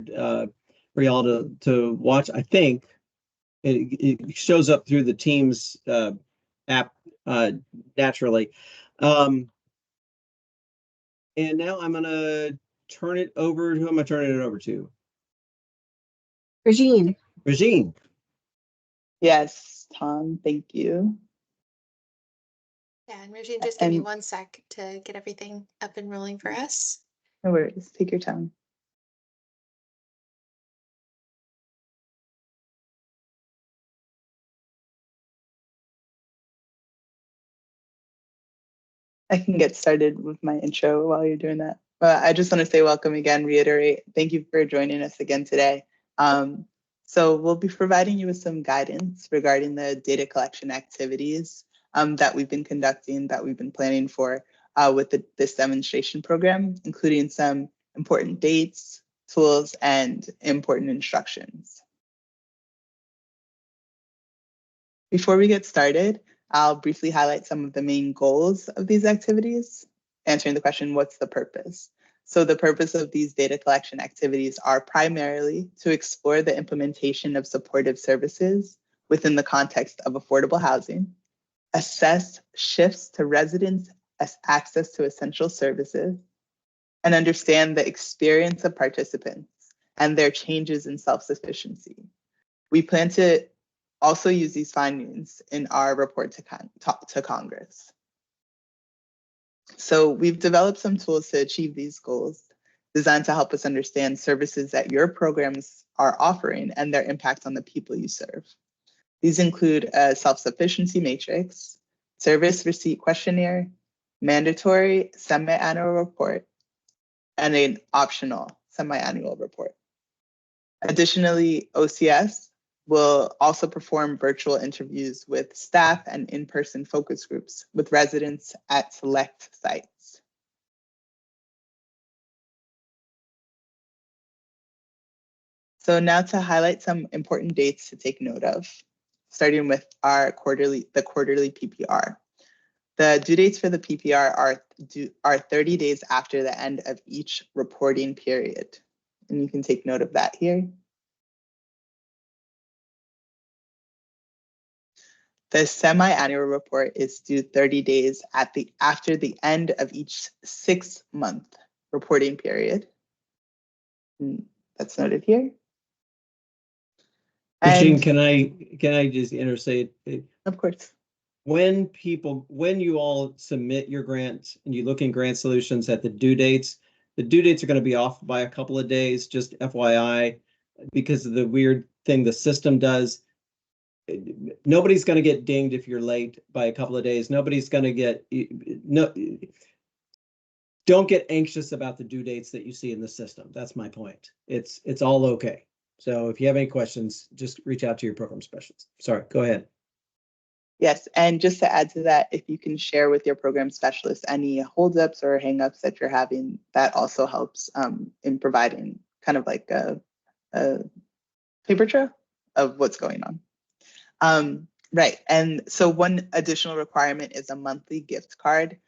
for y'all to watch. I think it shows up through the Teams app naturally. And now I'm gonna turn it over. Who am I turning it over to? Regine. Regine. Yes, Tom, thank you. Yeah, and Regine, just give me 1 sec to get everything up and rolling for us. No worries, take your time. I can get started with my intro while you're doing that. I just want to say welcome again, reiterate, thank you for joining us again today. So we'll be providing you with some guidance regarding the data collection activities that we've been conducting, that we've been planning for with this demonstration program, including some important dates, tools, and important instructions. Before we get started, I'll briefly highlight some of the main goals of these activities, answering the question, what's the purpose? So the purpose of these data collection activities are primarily to explore the implementation of supportive services within the context of affordable housing, assess shifts to residents' access to essential services, and understand the experience of participants and their changes in self-sufficiency. We plan to also use these findings in our report to Congress. So we've developed some tools to achieve these goals, designed to help us understand services that your programs are offering and their impact on the people you serve. These include a self-sufficiency matrix, service receipt questionnaire, mandatory semi-annual report, and an optional semi-annual report. Additionally, OCS will also perform virtual interviews with staff and in-person focus groups with residents at select sites. So now to highlight some important dates to take note of, starting with the quarterly PPR. The due dates for the PPR are 30 days after the end of each reporting period. And you can take note of that here. The semi-annual report is due 30 days after the end of each 6-month reporting period. That's noted here. Regine, can I just interstate? Of course. When you all submit your grants and you look in grant solutions at the due dates are going to be off by a couple of days, just FYI, because of the weird thing the system does. Nobody's going to get dinged if you're late by a couple of days. Nobody's going to get, don't get anxious about the due dates that you see in the system. That's my point. It's all okay. So if you have any questions, just reach out to your program specialist. Sorry, go ahead. Yes, and just to add to that, if you can share with your program specialist any holdups or hangups that you're having, that also helps in providing kind of like a paper trail of what's going on. Right, and so one additional requirement is a monthly gift card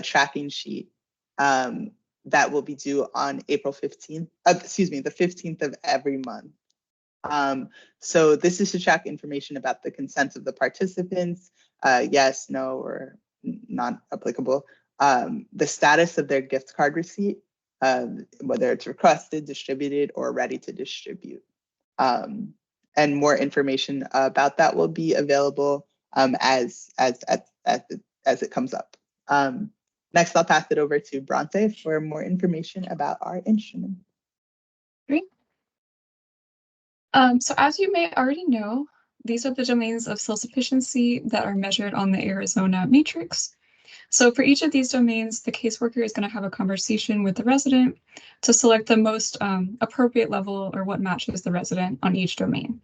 tracking sheet that will be due on April 15th, the 15th of every month. So this is to track information about the consents of the participants, yes, no, or not applicable, the status of their gift card receipt, whether it's requested, distributed, or ready to distribute. And more information about that will be available as it comes up. Next, I'll pass it over to Bronte for more information about our instrument. Great. So as you may already know, these are the domains of self-sufficiency that are measured on the Arizona matrix. So for each of these domains, the caseworker is going to have a conversation with the resident to select the most appropriate level or what matches the resident on each domain.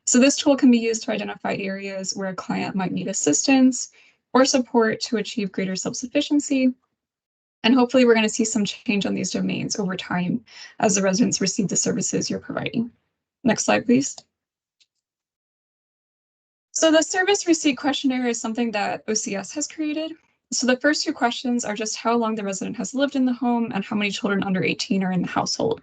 So this tool can be used to identify areas where a client might need assistance or support to achieve greater self-sufficiency. And hopefully we're going to see some change on these domains over time as the residents receive the services you're providing. Next slide, please. So the service receipt questionnaire is something that OCS has created. So the first 2 questions are just how long the resident has lived in the home and how many children under 18 are in the household.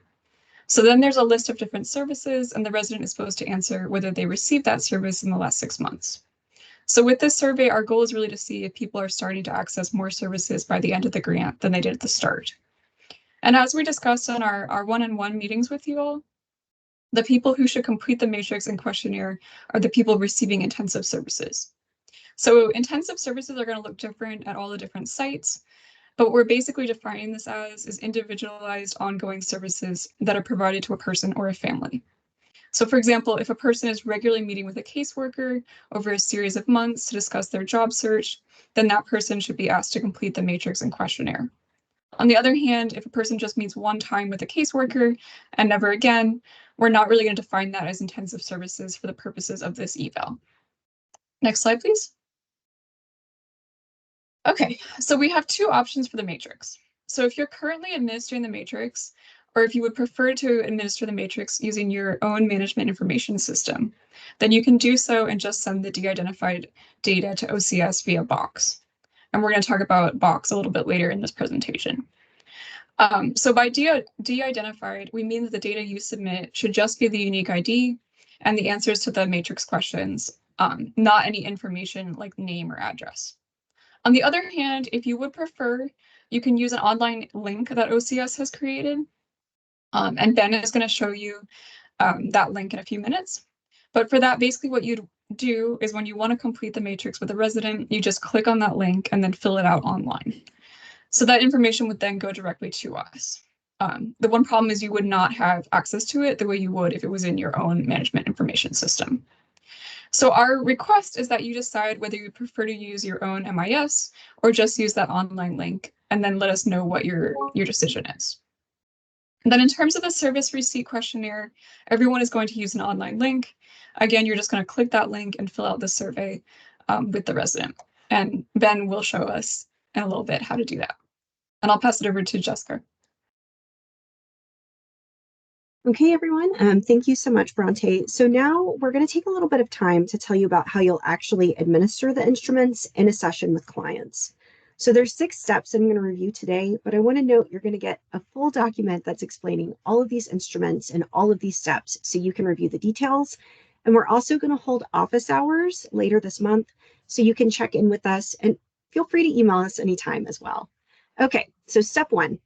So then there's a list of different services, and the resident is supposed to answer whether they received that service in the last 6 months. So with this survey, our goal is really to see if people are starting to access more services by the end of the grant than they did at the start. And as we discussed on our one-on-one meetings with you all, the people who should complete the matrix and questionnaire are the people receiving intensive services. So intensive services are going to look different at all the different sites, but what we're basically defining this as is individualized ongoing services that are provided to a person or a family. So for example, if a person is regularly meeting with a caseworker over a series of months to discuss their job search, then that person should be asked to complete the matrix and questionnaire. On the other hand, if a person just meets one time with a caseworker and never again, we're not really going to define that as intensive services for the purposes of this eval. Next slide, please. Okay, so we have two options for the matrix. So if you're currently administering the matrix, or if you would prefer to administer the matrix using your own management information system, then you can do so and just send the de-identified data to OCS via Box. And we're going to talk about Box a little bit later in this presentation. So by de-identified, we mean that the data you submit should just be the unique ID and the answers to the matrix questions, not any information like name or address. On the other hand, if you would prefer, you can use an online link that OCS has created. And Ben is going to show you that link in a few minutes. But for that, basically what you'd do is when you want to complete the matrix with a resident, you just click on that link and then fill it out online. So that information would then go directly to us. The one problem is you would not have access to it the way you would if it was in your own management information system. So our request is that you decide whether you prefer to use your own MIS or just use that online link, and then let us know what your decision is. And then in terms of the service receipt questionnaire, everyone is going to use an online link. Again, you're just going to click that link and fill out the survey with the resident. And Ben will show us in a little bit how to do that. And I'll pass it over to Jessica. Okay, everyone, thank you so much, Bronte. So now we're going to take a little bit of time to tell you about how you'll actually administer the instruments in a session with clients. So there's 6 steps I'm going to review today, but I want to note you're going to get a full document that's explaining all of these instruments and all of these steps so you can review the details. And we're also going to hold office hours later this month so you can check in with us, and feel free to email us anytime as well. Okay, so step 1,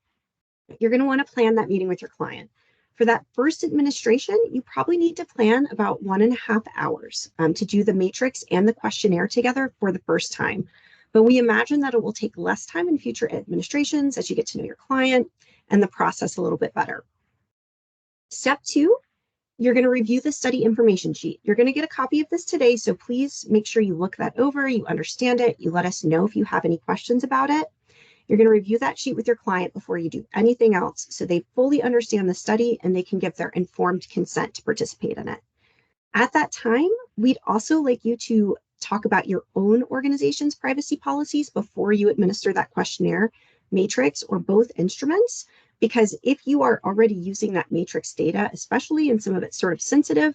you're going to want to plan that meeting with your client. For that first administration, you probably need to plan about 1.5 hours to do the matrix and the questionnaire together for the first time. But we imagine that it will take less time in future administrations as you get to know your client and the process a little bit better. Step 2, you're going to review the study information sheet. You're going to get a copy of this today, so please make sure you look that over, you understand it, you let us know if you have any questions about it. You're going to review that sheet with your client before you do anything else so they fully understand the study and they can give their informed consent to participate in it. At that time, we'd also like you to talk about your own organization's privacy policies before you administer that questionnaire, matrix, or both instruments, because if you are already using that matrix data, especially in some of it's sort of sensitive,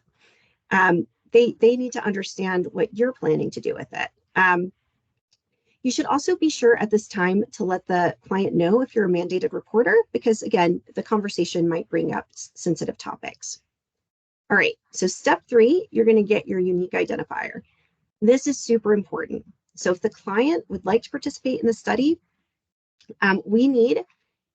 they need to understand what you're planning to do with it. You should also be sure at this time to let the client know if you're a mandated reporter, because again, the conversation might bring up sensitive topics. All right, so step 3, you're going to get your unique identifier. This is super important. So if the client would like to participate in the study, we need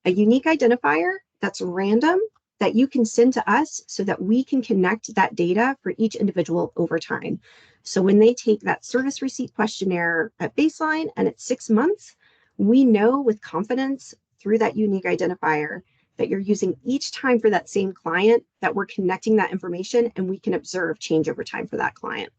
a unique identifier that's random that you can send to us so that we can connect that data for each individual over time. So when they take that service receipt questionnaire at baseline and at 6 months, we know with confidence through that unique identifier that you're using each time for that same client, that we're connecting that information and we can observe change over time for that client.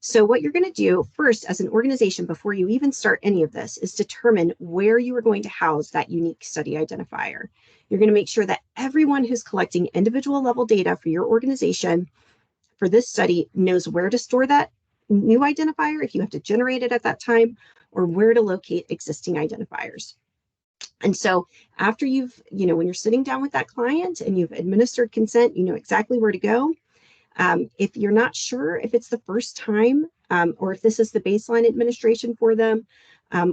So what you're going to do first as an organization before you even start any of this is determine where you are going to house that unique study identifier. You're going to make sure that everyone who's collecting individual level data for your organization for this study knows where to store that new identifier if you have to generate it at that time, or where to locate existing identifiers. And so after you've, when you're sitting down with that client and you've administered consent, you know exactly where to go. If you're not sure if it's the first time or if this is the baseline administration for them,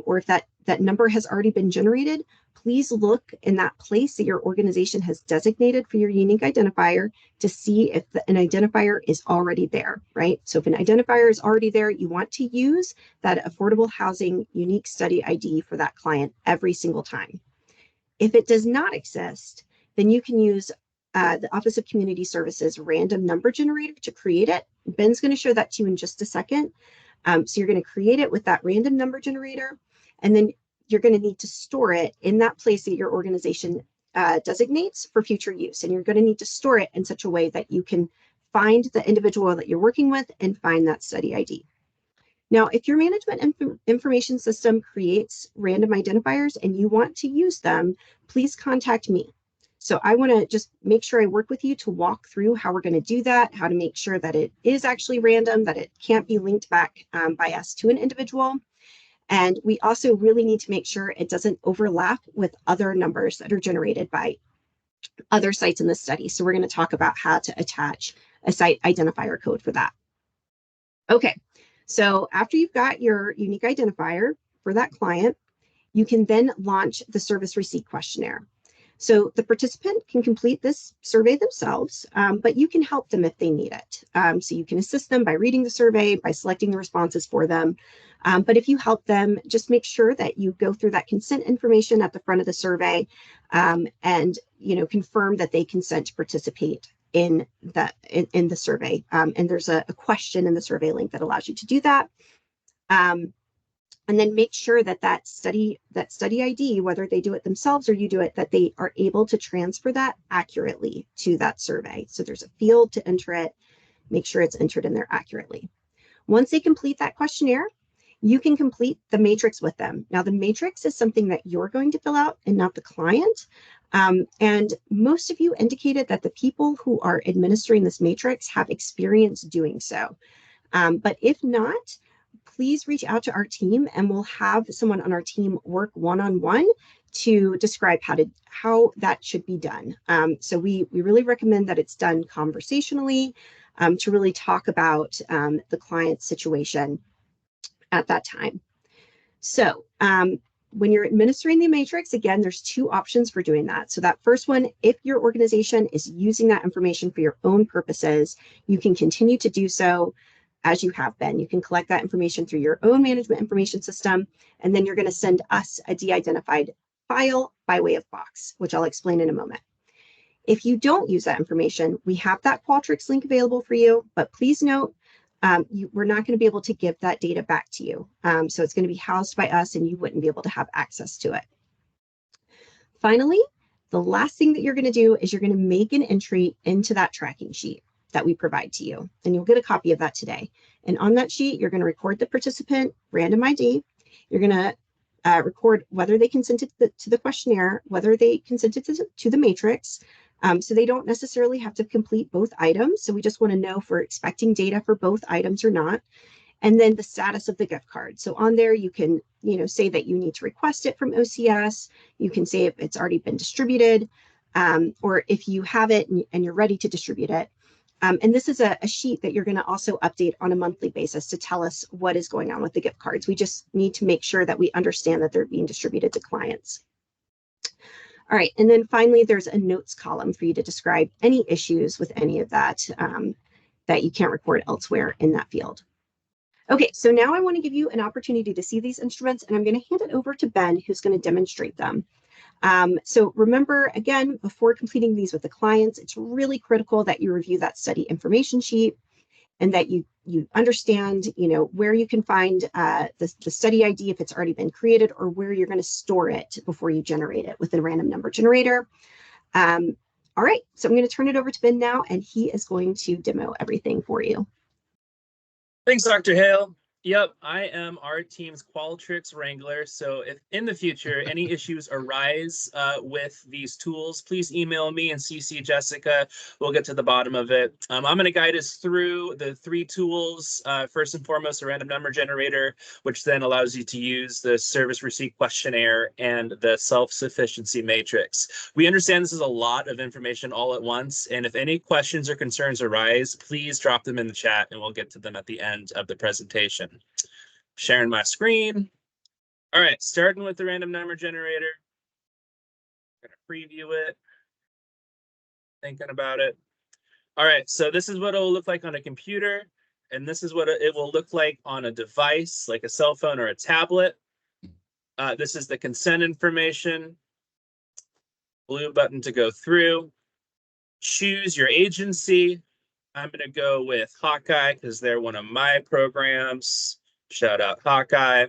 or if that number has already been generated, please look in that place that your organization has designated for your unique identifier to see if an identifier is already there, right? So if an identifier is already there, you want to use that affordable housing unique study ID for that client every single time. If it does not exist, then you can use the Office of Community Services random number generator to create it. Ben's going to show that to you in just a second. So you're going to create it with that random number generator, and then you're going to need to store it in that place that your organization designates for future use. And you're going to need to store it in such a way that you can find the individual that you're working with and find that study ID. Now, if your management information system creates random identifiers and you want to use them, please contact me. So I want to just make sure I work with you to walk through how we're going to do that, how to make sure that it is actually random, that it can't be linked back by us to an individual. And we also really need to make sure it doesn't overlap with other numbers that are generated by other sites in the study. So we're going to talk about how to attach a site identifier code for that. Okay, so after you've got your unique identifier for that client, you can then launch the service receipt questionnaire. So the participant can complete this survey themselves, but you can help them if they need it. So you can assist them by reading the survey, by selecting the responses for them. But if you help them, just make sure that you go through that consent information at the front of the survey and confirm that they consent to participate in the survey. And there's a question in the survey link that allows you to do that. And then make sure that that study ID, whether they do it themselves or you do it, that they are able to transfer that accurately to that survey. So there's a field to enter it, make sure it's entered in there accurately. Once they complete that questionnaire, you can complete the matrix with them. Now, the matrix is something that you're going to fill out and not the client. And most of you indicated that the people who are administering this matrix have experience doing so. But if not, please reach out to our team and we'll have someone on our team work one-on-one to describe how that should be done. So we really recommend that it's done conversationally to really talk about the client's situation at that time. So when you're administering the matrix, again, there's two options for doing that. So that first one, if your organization is using that information for your own purposes, you can continue to do so as you have been. You can collect that information through your own management information system, and then you're going to send us a de-identified file by way of box, which I'll explain in a moment. If you don't use that information, we have that Qualtrics link available for you, but please note, we're not going to be able to give that data back to you. So it's going to be housed by us and you wouldn't be able to have access to it. Finally, the last thing that you're going to do is you're going to make an entry into that tracking sheet that we provide to you. And you'll get a copy of that today. And on that sheet, you're going to record the participant random ID. You're going to record whether they consented to the questionnaire, whether they consented to the matrix. So they don't necessarily have to complete both items. So we just want to know if we're expecting data for both items or not. And then the status of the gift card. So on there, you can say that you need to request it from OCS. You can say if it's already been distributed, or if you have it and you're ready to distribute it. And this is a sheet that you're going to also update on a monthly basis to tell us what is going on with the gift cards. We just need to make sure that we understand that they're being distributed to clients. All right, and then finally, there's a notes column for you to describe any issues with any of that that you can't record elsewhere in that field. Okay, so now I want to give you an opportunity to see these instruments, and I'm going to hand it over to Ben, who's going to demonstrate them. So remember, again, before completing these with the clients, it's really critical that you review that study information sheet and that you understand, where you can find the study ID if it's already been created or where you're going to store it before you generate it with a random number generator. All right, so I'm going to turn it over to Ben now, and he is going to demo everything for you. Thanks, Dr. Hale. Yep, I am our team's Qualtrics Wrangler. So if in the future any issues arise with these tools, please email me and CC Jessica. We'll get to the bottom of it. I'm going to guide us through the three tools. First and foremost, a random number generator, which then allows you to use the service receipt questionnaire and the self-sufficiency matrix. We understand this is a lot of information all at once. And if any questions or concerns arise, please drop them in the chat and we'll get to them at the end of the presentation. Sharing my screen. All right, starting with the random number generator. preview it. Thinking about it. All right, so this is what it will look like on a computer, and this is what it will look like on a device, like a cell phone or a tablet. This is the consent information. Blue button to go through. Choose your agency. I'm going to go with Hawkeye because they're one of my programs. Shout out Hawkeye.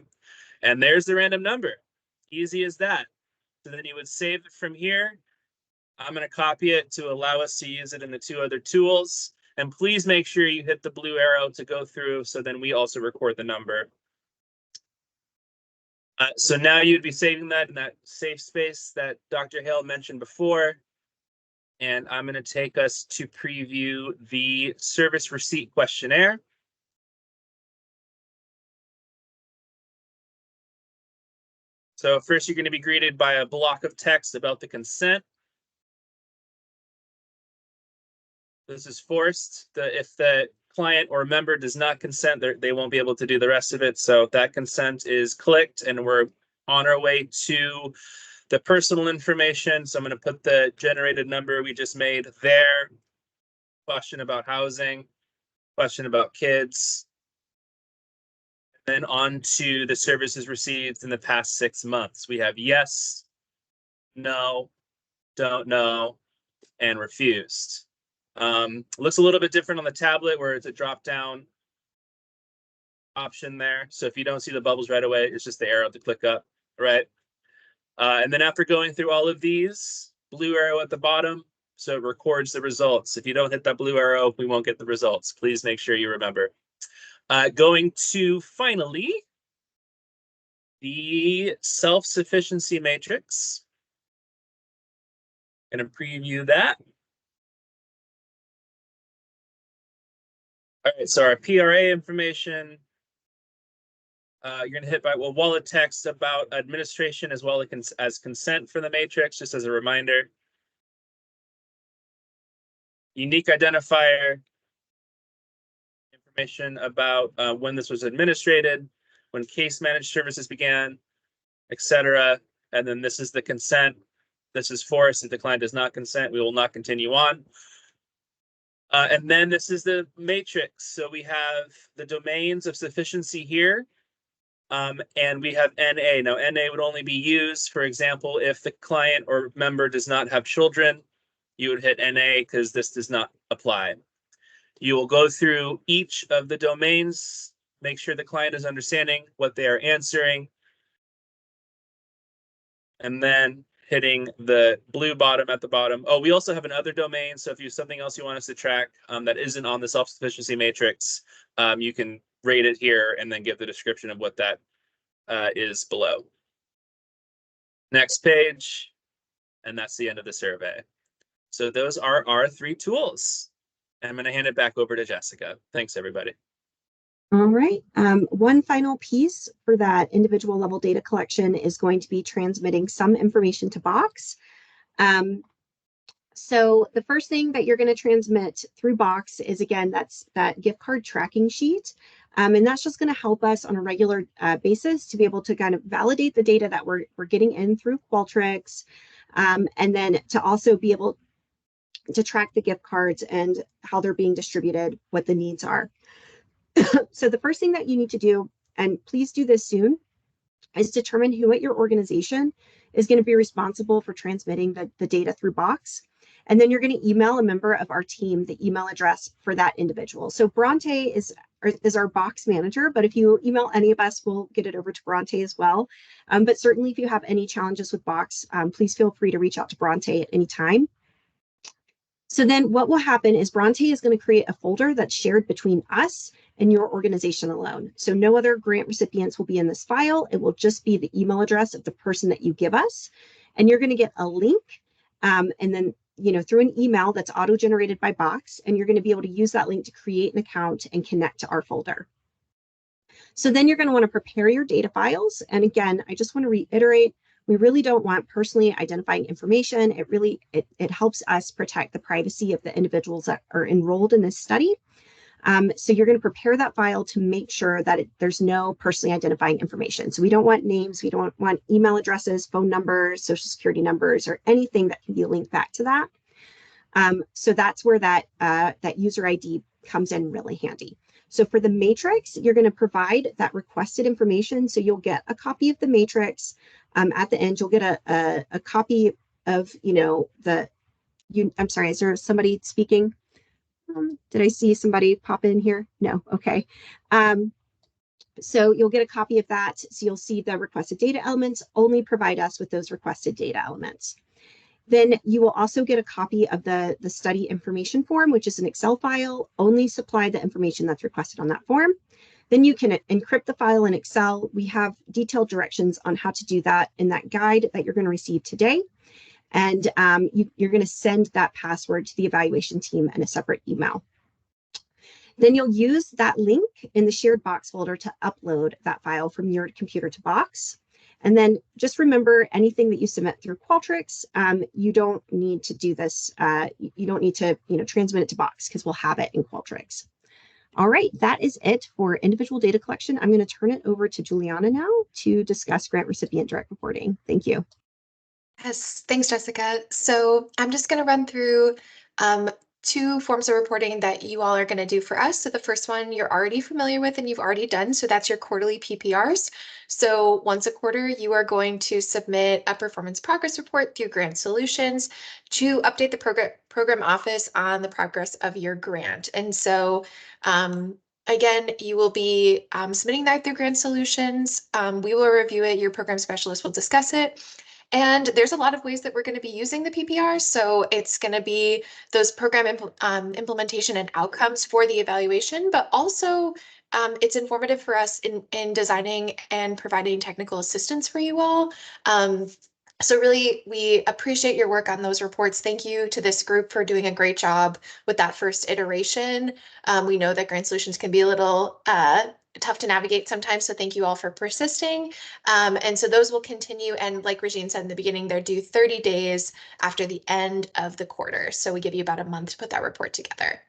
And there's the random number. Easy as that. So then you would save it from here. I'm going to copy it to allow us to use it in the 2 other tools. And please make sure you hit the blue arrow to go through, so then we also record the number. So now you'd be saving that in that safe space that Dr. Hale mentioned before. And I'm going to take us to preview the service receipt questionnaire. So first, you're going to be greeted by a block of text about the consent. This is forced. If the client or member does not consent, they won't be able to do the rest of it. So that consent is clicked, and we're on our way to the personal information. So I'm going to put the generated number we just made there. Question about housing, question about kids. And then on to the services received in the past 6 months. We have yes, no, don't know, and refused. Looks a little bit different on the tablet where it's a drop-down option there. So if you don't see the bubbles right away, it's just the arrow to click up, right? And then after going through all of these, blue arrow at the bottom, so it records the results. If you don't hit that blue arrow, we won't get the results. Please make sure you remember. Going to finally, the self-sufficiency matrix. Going to preview that. All right, so our PRA information, you're going to hit by wallet text about administration as well as consent for the matrix, just as a reminder. Unique identifier, information about when this was administrated, when case managed services began, etc. And then this is the consent. This is forced. If the client does not consent, we will not continue on. And then this is the matrix. So we have the domains of sufficiency here. And we have NA. Now, NA would only be used, for example, if the client or member does not have children, you would hit NA because this does not apply. You will go through each of the domains, make sure the client is understanding what they are answering, and then hitting the blue bottom at the bottom. Oh, we also have another domain. So if you have something else you want us to track that isn't on the self-sufficiency matrix, you can rate it here and then give the description of what that is below. Next page, and that's the end of the survey. So those are our 3 tools. I'm going to hand it back over to Jessica. Thanks, everybody. All right. One final piece for that individual level data collection is going to be transmitting some information to Box. So the first thing that you're going to transmit through Box is, again, that's that gift card tracking sheet. And that's just going to help us on a regular basis to be able to kind of validate the data that we're getting in through Qualtrics, and then to also be able to track the gift cards and how they're being distributed, what the needs are. So the first thing that you need to do, and please do this soon, is determine who at your organization is going to be responsible for transmitting the data through Box. And then you're going to email a member of our team the email address for that individual. So Bronte is our Box manager, but if you email any of us, we'll get it over to Bronte as well. But certainly if you have any challenges with Box, please feel free to reach out to Bronte at any time. So then what will happen is Bronte is going to create a folder that's shared between us and your organization alone. So no other grant recipients will be in this file. It will just be the email address of the person that you give us. And you're going to get a link and then, through an email that's auto-generated by Box, and you're going to be able to use that link to create an account and connect to our folder. So then you're going to want to prepare your data files. And again, I just want to reiterate, we really don't want personally identifying information. It helps us protect the privacy of the individuals that are enrolled in this study. So you're going to prepare that file to make sure that there's no personally identifying information. So we don't want names, we don't want email addresses, phone numbers, social security numbers, or anything that can be linked back to that. So that's where that user ID comes in really handy. So for the matrix, you're going to provide that requested information. So you'll get a copy of the matrix. At the end, you'll get a copy of, I'm sorry, is there somebody speaking? Did I see somebody pop in here? No, okay. So you'll get a copy of that. So you'll see the requested data elements, only provide us with those requested data elements. Then you will also get a copy of the study information form, which is an Excel file, only supply the information that's requested on that form. Then you can encrypt the file in Excel. We have detailed directions on how to do that in that guide that you're going to receive today. And you're going to send that password to the evaluation team in a separate email. Then you'll use that link in the shared Box folder to upload that file from your computer to Box. And then just remember, anything that you submit through Qualtrics, you don't need to do this. You don't need to transmit it to Box because we'll have it in Qualtrics. All right, that is it for individual data collection. I'm going to turn it over to Juliana now to discuss grant recipient direct reporting. Thank you. Yes, thanks, Jessica. So I'm just going to run through two forms of reporting that you all are going to do for us. So the first one you're already familiar with and you've already done. So that's your quarterly PPRs. So once a quarter, you are going to submit a performance progress report through Grant Solutions to update the program office on the progress of your grant. And so again, you will be submitting that through Grant Solutions. We will review it. Your program specialist will discuss it. And there's a lot of ways that we're going to be using the PPR. So it's going to be those program implementation and outcomes for the evaluation, but also it's informative for us in designing and providing technical assistance for you all. So really, we appreciate your work on those reports. Thank you to this group for doing a great job with that first iteration. We know that Grant Solutions can be a little tough to navigate sometimes, so thank you all for persisting. And so those will continue, and like Regine said in the beginning, they're due 30 days after the end of the quarter. So we give you about a month to put that report together.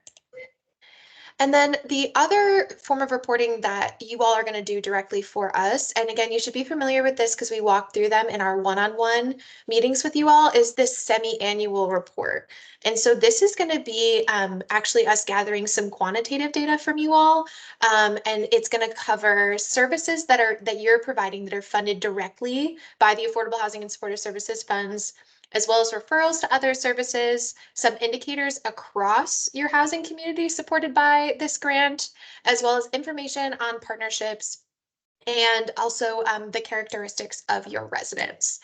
And then the other form of reporting that you all are going to do directly for us, and again, you should be familiar with this because we walk through them in our one-on-one meetings with you all, is this semi-annual report. And so this is going to be actually us gathering some quantitative data from you all, and it's going to cover services that you're providing that are funded directly by the Affordable Housing and Supportive Services funds, as well as referrals to other services, some indicators across your housing community supported by this grant, as well as information on partnerships and also the characteristics of your residents.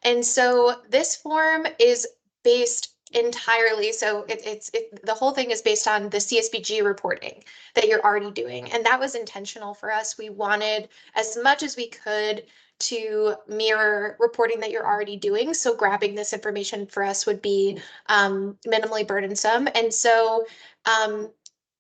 And so this form is based entirely, so the whole thing is based on the CSBG reporting that you're already doing. And that was intentional for us. We wanted as much as we could to mirror reporting that you're already doing. So grabbing this information for us would be minimally burdensome. And so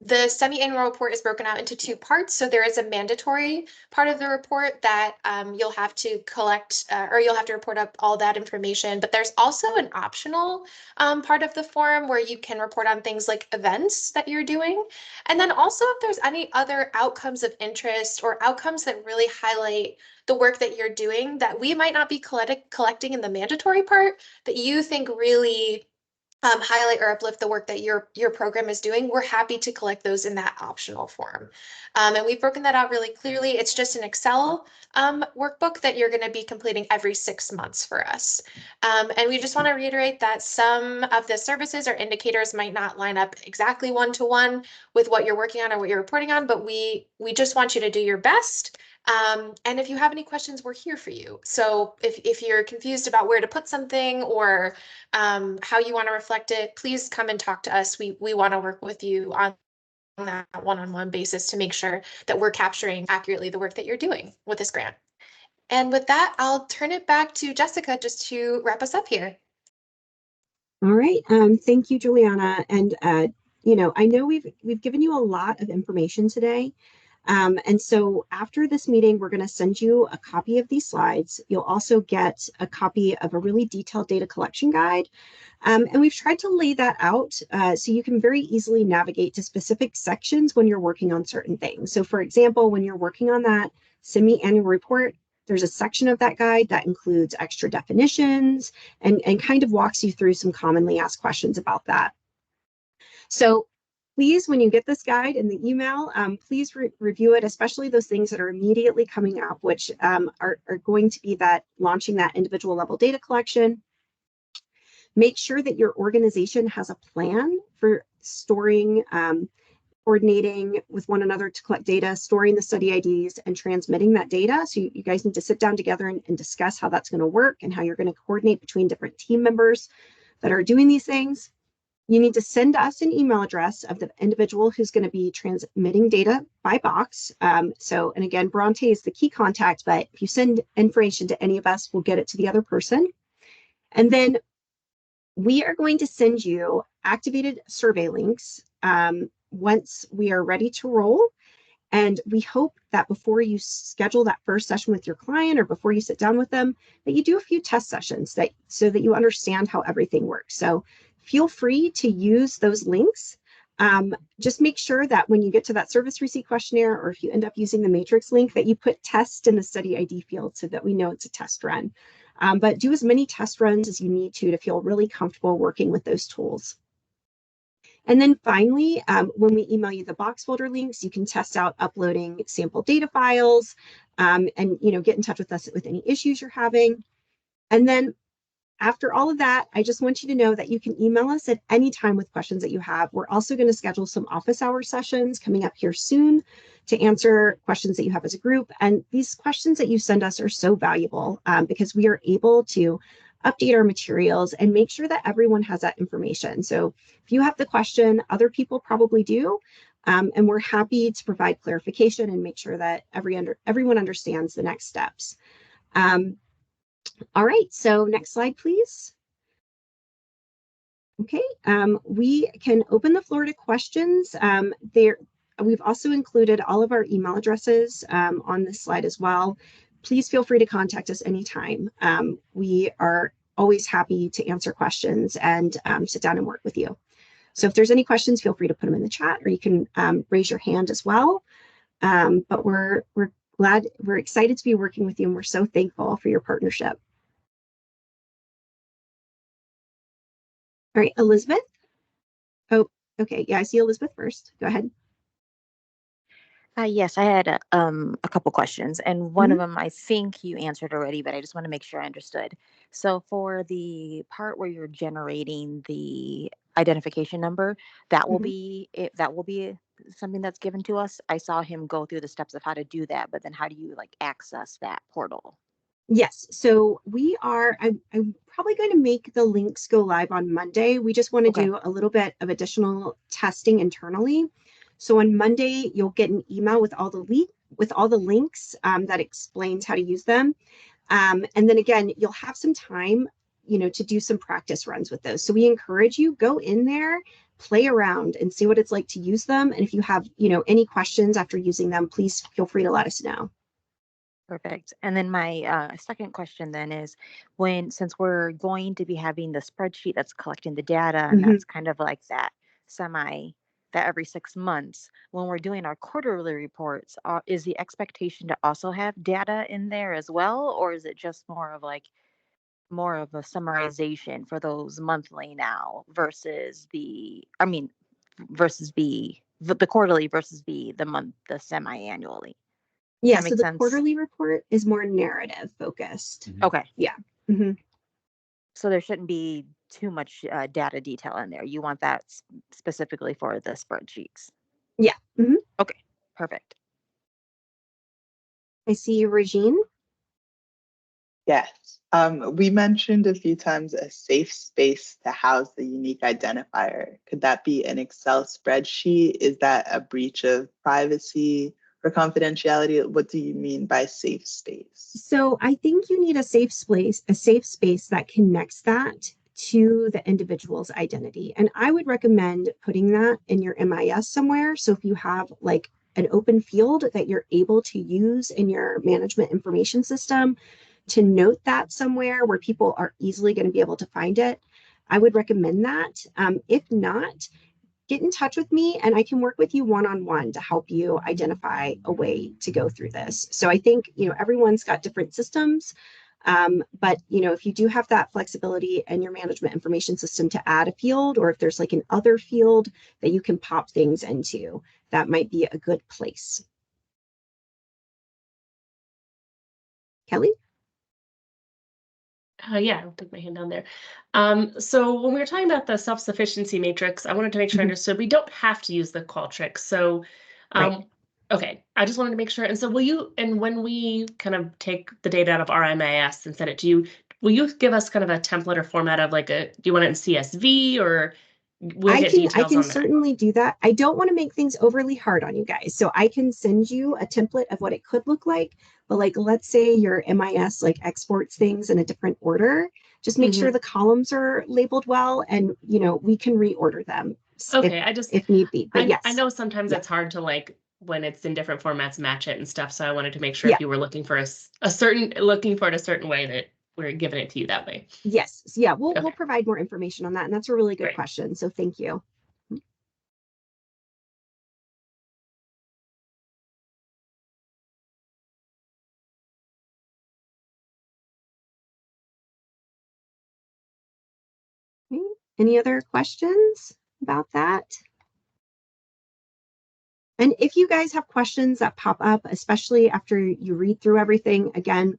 the semi-annual report is broken out into two parts. So there is a mandatory part of the report that you'll have to collect or you'll have to report up all that information. But there's also an optional part of the form where you can report on things like events that you're doing. And then also if there's any other outcomes of interest or outcomes that really highlight the work that you're doing that we might not be collecting in the mandatory part that you think really highlight or uplift the work that your program is doing, we're happy to collect those in that optional form. And we've broken that out really clearly. It's just an Excel workbook that you're going to be completing every 6 months for us. And we just want to reiterate that some of the services or indicators might not line up exactly one-to-one with what you're working on or what you're reporting on, but we just want you to do your best. And if you have any questions, we're here for you. So if you're confused about where to put something or how you want to reflect it, please come and talk to us. We want to work with you on that one-on-one basis to make sure that we're capturing accurately the work that you're doing with this grant. And with that, I'll turn it back to Jessica just to wrap us up here. All right. Thank you, Juliana. And I know we've given you a lot of information today. And so after this meeting, we're going to send you a copy of these slides. You'll also get a copy of a really detailed data collection guide. And we've tried to lay that out so you can very easily navigate to specific sections when you're working on certain things. So for example, when you're working on that semi-annual report, there's a section of that guide that includes extra definitions and kind of walks you through some commonly asked questions about that. So please, when you get this guide in the email, please review it, especially those things that are immediately coming up, which are going to be that launching that individual level data collection. Make sure that your organization has a plan for storing, coordinating with one another to collect data, storing the study IDs, and transmitting that data. So you guys need to sit down together and discuss how that's going to work and how you're going to coordinate between different team members that are doing these things. You need to send us an email address of the individual who's going to be transmitting data by box. And again, Bronte is the key contact, but if you send information to any of us, we'll get it to the other person. And then we are going to send you activated survey links once we are ready to roll. And we hope that before you schedule that first session with your client or before you sit down with them, that you do a few test sessions so that you understand how everything works. So feel free to use those links. Just make sure that when you get to that service receipt questionnaire, or if you end up using the matrix link, that you put test in the study ID field so that we know it's a test run. But do as many test runs as you need to feel really comfortable working with those tools. And then finally, when we email you the box folder links, you can test out uploading sample data files and get in touch with us with any issues you're having. And then after all of that, I just want you to know that you can email us at any time with questions that you have. We're also going to schedule some office hour sessions coming up here soon to answer questions that you have as a group. And these questions that you send us are so valuable because we are able to update our materials and make sure that everyone has that information. So if you have the question, other people probably do. And we're happy to provide clarification and make sure that everyone understands the next steps. All right, so next slide, please. Okay, we can open the floor to questions. We've also included all of our email addresses on this slide as well. Please feel free to contact us anytime. We are always happy to answer questions and sit down and work with you. So if there's any questions, feel free to put them in the chat, or you can raise your hand as well. But we're excited to be working with you, and we're so thankful for your partnership. All right, Elizabeth. Oh, okay. Yeah, I see Elizabeth first. Go ahead. Yes, I had a couple questions, and one of them I think you answered already, but I just want to make sure I understood. So for the part where you're generating the identification number, that will be something that's given to us. I saw him go through the steps of how to do that, but then how do you access that portal? Yes, so I'm probably going to make the links go live on Monday. We just want to do a little bit of additional testing internally. So on Monday, you'll get an email with all the links that explains how to use them. And then again, you'll have some time, to do some practice runs with those. So we encourage you, go in there, play around and see what it's like to use them. And if you have, any questions after using them, please feel free to let us know. Perfect. And then my second question then is since we're going to be having the spreadsheet that's collecting the data, and that's kind of like that every 6 months, when we're doing our quarterly reports, is the expectation to also have data in there as well? Or is it just more of a summarization for those monthly now versus the quarterly versus the semi-annually? Yeah, so the quarterly report is more narrative focused. Okay. Yeah. So there shouldn't be too much data detail in there. You want that specifically for the spreadsheets. Yeah. Okay, perfect. I see you, Regine. Yes. We mentioned a few times a safe space to house the unique identifier. Could that be an Excel spreadsheet? Is that a breach of privacy or confidentiality? What do you mean by safe space? So I think you need a safe space that connects that to the individual's identity. And I would recommend putting that in your MIS somewhere. So if you have an open field that you're able to use in your management information system, to note that somewhere where people are easily going to be able to find it, I would recommend that. If not, get in touch with me and I can work with you one-on-one to help you identify a way to go through this. So I think, everyone's got different systems, but, if you do have that flexibility in your management information system to add a field, or if there's like an other field that you can pop things into, that might be a good place. Kelly? Yeah, I'll take my hand down there. So when we were talking about the self-sufficiency matrix, I wanted to make sure I understood we don't have to use the Qualtrics. So, Right. okay, I just wanted to make sure. And so when we kind of take the data out of RMIS and send it to you, will you give us kind of a template or format of do you want it in CSV, or we'll get details I can on that? certainly do that. I don't want to make things overly hard on you guys. So I can send you a template of what it could look like. But let's say your MIS exports things in a different order. Just make sure the columns are labeled well, and we can reorder them. Okay, if need be. But yes. I know sometimes it's hard to when it's in different formats, match it and stuff. So I wanted to make sure if you were looking for looking for it a certain way, that we're giving it to you that way. Yes. Yeah. We'll provide more information on that. And that's a really good question. So thank you. Okay. Any other questions about that? And if you guys have questions that pop up, especially after you read through everything, again,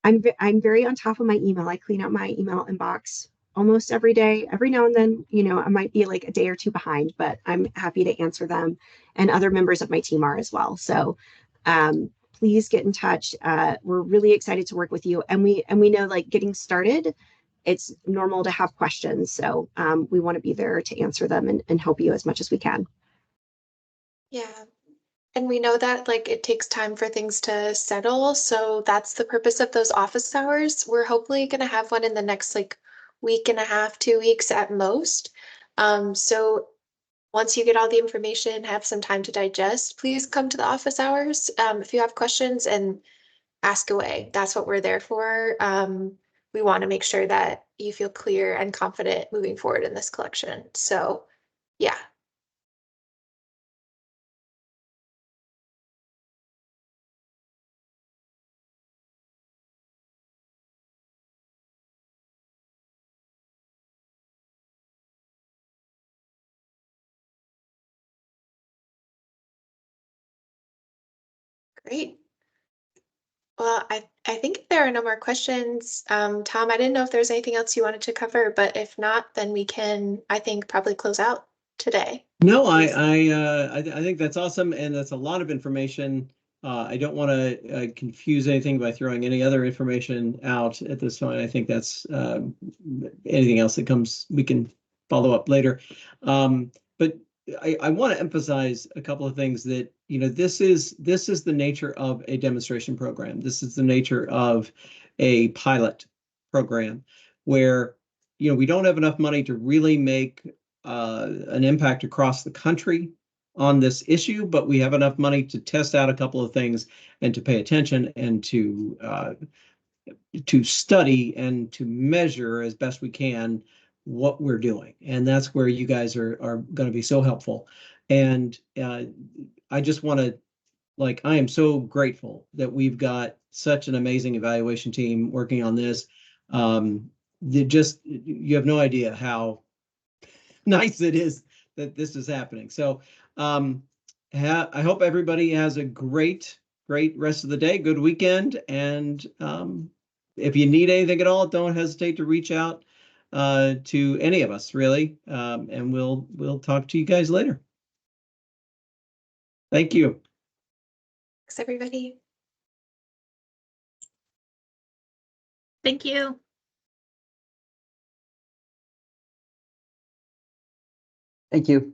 I'm very on top of my email. I clean out my email inbox almost every day. Every now and then, I might be a day or two behind, but I'm happy to answer them. And other members of my team are as well. So please get in touch. We're really excited to work with you. And we know getting started, it's normal to have questions. So we want to be there to answer them and help you as much as we can. Yeah. And we know that it takes time for things to settle. So that's the purpose of those office hours. We're hopefully going to have one in the next week and a half, 2 weeks at most. So once you get all the information, have some time to digest, please come to the office hours if you have questions, and ask away. That's what we're there for. We want to make sure that you feel clear and confident moving forward in this collection. So yeah. Great. Well, I think if there are no more questions, Tom, I didn't know if there's anything else you wanted to cover, but if not, then we can, I think, probably close out today. No, I think that's awesome, and that's a lot of information. I don't want to confuse anything by throwing any other information out at this point. I think that's anything else that comes, we can follow up later. But I want to emphasize a couple of things that, this is the nature of a demonstration program. This is the nature of a pilot program where, we don't have enough money to really make an impact across the country on this issue, but we have enough money to test out a couple of things and to pay attention and to study and to measure as best we can what we're doing. And that's where you guys are going to be so helpful. And I just want to, I am so grateful that we've got such an amazing evaluation team working on this. You have no idea how nice it is that this is happening. So I hope everybody has a great rest of the day, good weekend. And if you need anything at all, don't hesitate to reach out to any of us, really. And we'll talk to you guys later. Thank you. Thanks, everybody. Thank you. Thank you.